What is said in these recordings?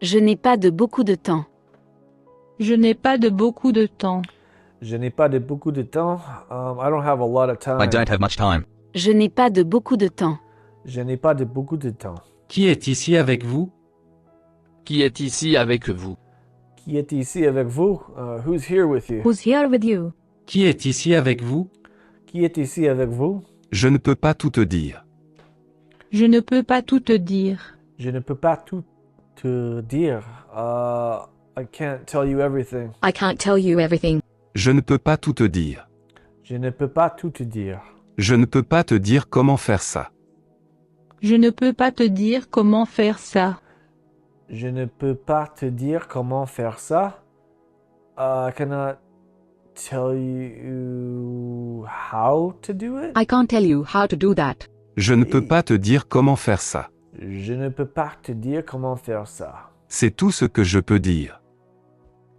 Je n'ai pas de beaucoup de temps. Je n'ai pas de beaucoup de temps. Je n'ai pas de beaucoup de temps. I don't have a lot of time. I don't have much time. Je n'ai pas de beaucoup de temps. Je n'ai pas de beaucoup de temps. Qui est ici avec vous? Qui est ici avec vous? Qui est ici avec vous? Who's here with you? Who's here with you? Qui est ici avec vous? Qui est ici avec vous? Je ne peux pas tout te dire. Je ne peux pas tout te dire. Je ne peux pas tout te dire. I can't tell you everything. I can't tell you everything. Je ne peux pas tout te dire. Je ne peux pas tout te dire. Je ne peux pas te dire comment faire ça. Je ne peux pas te dire comment faire ça. Je ne peux pas te dire comment faire ça. I cannot tell you how to do it. I can't tell you how to do that. Je ne peux pas te dire comment faire ça. Je ne peux pas te dire comment faire ça. C'est tout ce que je peux dire.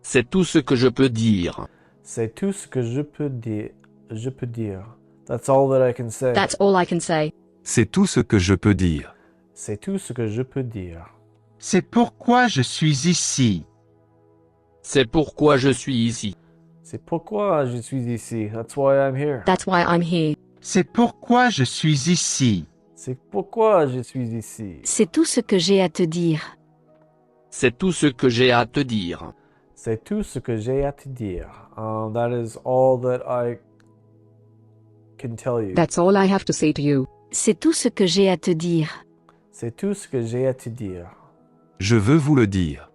C'est tout ce que je peux dire. C'est tout ce que je peux dire. Je peux dire. That's all that I can say. That's all I can say. C'est tout ce que je peux dire. C'est tout ce que je peux dire. C'est pourquoi je suis ici. C'est pourquoi je suis ici. C'est pourquoi je suis ici. That's why I'm here. That's why I'm here. C'est pourquoi je suis ici. C'est pourquoi je suis ici. C'est tout ce que j'ai à te dire. C'est tout ce que j'ai à te dire. C'est tout ce que j'ai à te dire. That is all that I can tell you. That's all I have to say to you. C'est tout ce que j'ai à te dire. C'est tout ce que j'ai à te dire. Je veux vous le dire.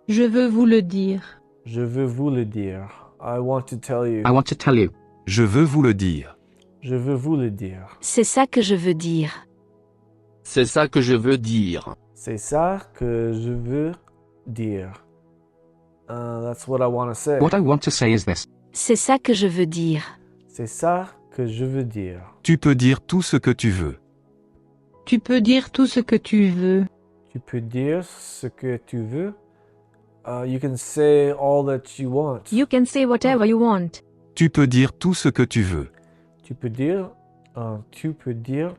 Je veux vous le dire. Je veux vous le dire. I want to tell you. I want to tell you. Je veux vous le dire. Je veux vous le dire. C'est ça que je veux dire. C'est ça que je veux dire. C'est ça que je veux dire. That's what I want to say. What I want to say is this. C'est ça que je veux dire. C'est ça que je veux dire. Tu peux dire tout ce que tu veux. Tu peux dire tout ce que tu veux. Tu peux dire ce que tu veux. You can say all that you want. You can say whatever you want. Tu peux dire tout ce que tu veux. Tu peux dire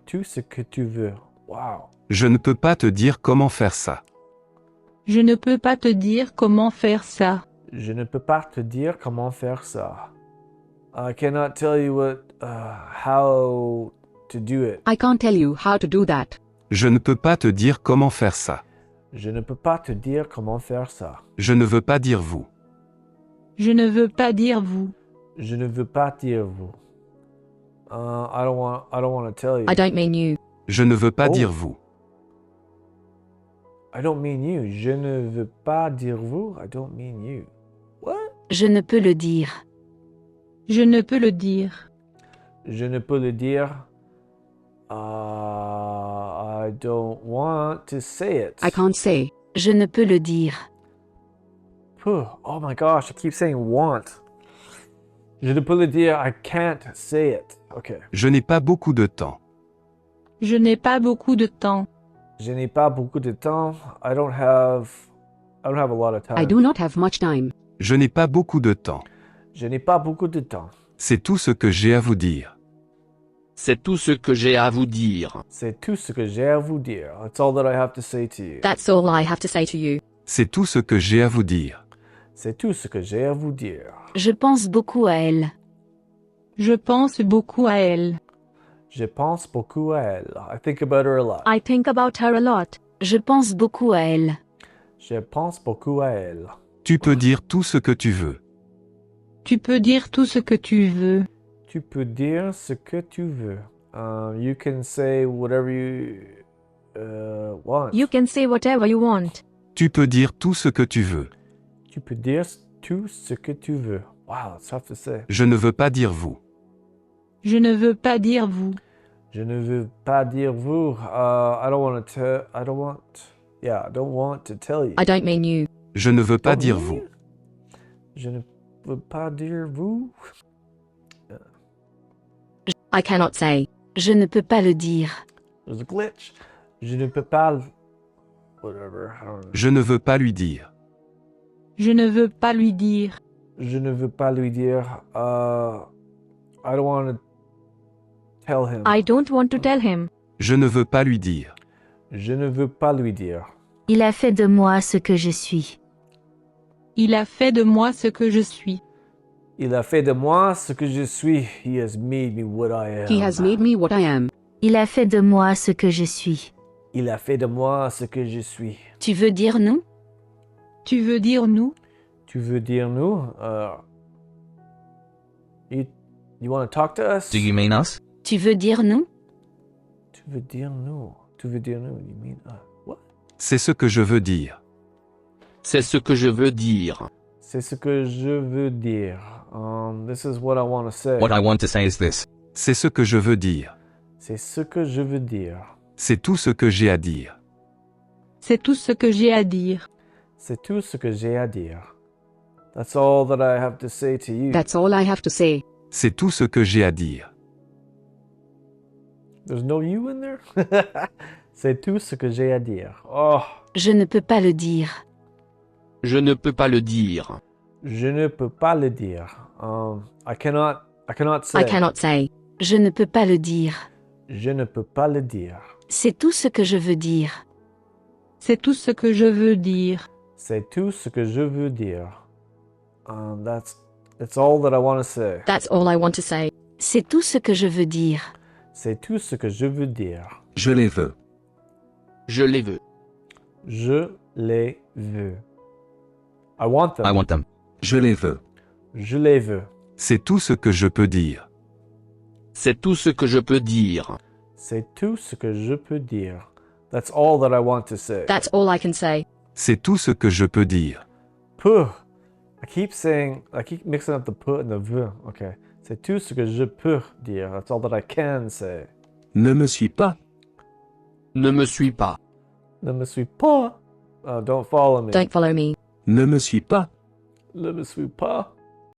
tout ce que tu veux. Wow. Je ne peux pas te dire comment faire ça. Je ne peux pas te dire comment faire ça. Je ne peux pas te dire comment faire ça. I cannot tell you how to do it. I can't tell you how to do that. Je ne peux pas te dire comment faire ça. Je ne peux pas te dire comment faire ça. Je ne veux pas dire vous. Je ne veux pas dire vous. Je ne veux pas dire vous. I don't want to tell you. I don't mean you. Je ne veux pas Oh. dire vous. I don't mean you. Je ne veux pas dire vous. I don't mean you. What? Je ne peux le dire. Je ne peux le dire. Je ne peux le dire. I don't want to say it. I can't say. Je ne peux le dire. Oh my gosh, I keep saying want. Je ne peux le dire. I can't say it. Okay. Je n'ai pas beaucoup de temps. Je n'ai pas beaucoup de temps. Je n'ai pas beaucoup de temps. I don't have a lot of time. I do not have much time. Je n'ai pas beaucoup de temps. Je n'ai pas beaucoup de temps. C'est tout ce que j'ai à vous dire. C'est tout ce que j'ai à vous dire. C'est tout ce que j'ai à vous dire. That's all that I have to say to you. That's all I have to say to you. C'est tout ce que j'ai à vous dire. C'est tout ce que j'ai à vous dire. Je pense beaucoup à elle. Je pense beaucoup à elle. Je pense beaucoup à elle. I think about her a lot. I think about her a lot. Je pense beaucoup à elle. Je pense beaucoup à elle. Tu peux dire tout ce que tu veux. Tu peux dire tout ce que tu veux. Tu peux dire ce que tu veux. You can say whatever you want. You can say whatever you want. Tu peux dire tout ce que tu veux. Tu peux dire tout ce que tu veux. Wow, that's tough to say. Je ne veux pas dire vous. Je ne veux pas dire vous. Je ne veux pas dire vous. I don't want to. I don't want. Yeah, I don't want to tell you. I don't mean you. Je ne veux pas Don't dire mean vous. you. Je ne veux pas dire vous. I cannot say. Je ne peux pas le dire. There's a glitch. Je ne peux pas. Whatever. I don't know. Je ne veux pas lui dire. Je ne veux pas lui dire. Je ne veux pas lui dire. I don't want to tell him. I don't want to tell him. Je ne veux pas lui dire. Je ne veux pas lui dire. Il a fait de moi ce que je suis. Il a fait de moi ce que je suis. Il a fait de moi ce que je suis. He has made me what I am. He has made me what I am. Il a fait de moi ce que je suis. Il a fait de moi ce que je suis. Tu veux dire nous? Tu veux dire nous? Tu veux dire nous? You want to talk to us? Do you mean us? Tu veux dire nous? Tu veux dire nous? Tu veux dire nous? You mean what? C'est ce que je veux dire. C'est ce que je veux dire. C'est ce que je veux dire. This is what I want to say. What I want to say is this. C'est ce que je veux dire. C'est ce que je veux dire. C'est tout ce que j'ai à dire. C'est tout ce que j'ai à dire. C'est tout ce que j'ai à dire. That's all that I have to say to you. That's all I have to say. C'est tout ce que j'ai à dire. There's no you in there? C'est tout ce que j'ai à dire. Oh, Je ne peux pas le dire. Je ne peux pas le dire. je ne peux pas le dire. I cannot say. I cannot say. Je ne peux pas le dire. Je ne peux pas le dire. C'est tout ce que je veux dire. C'est tout ce que je veux dire. C'est tout ce que je veux dire. That's all that I want to say. That's all I want to say. C'est tout ce que je veux dire. C'est tout ce que je veux dire. Je les veux. Je les veux. Je les veux. I want them. I want them. Je les veux. Je les veux. C'est tout ce que je peux dire. C'est tout ce que je peux dire. C'est tout ce que je peux dire. That's all that I want to say. That's all I can say. C'est tout ce que je peux dire. Peu. I keep mixing up the peu and the veux. Okay. C'est tout ce que je peux dire. That's all that I can say. Ne me suis pas. Ne me suis pas. Ne me suis pas. Don't follow me. Don't follow me. Ne me suis pas. Ne me suis pas.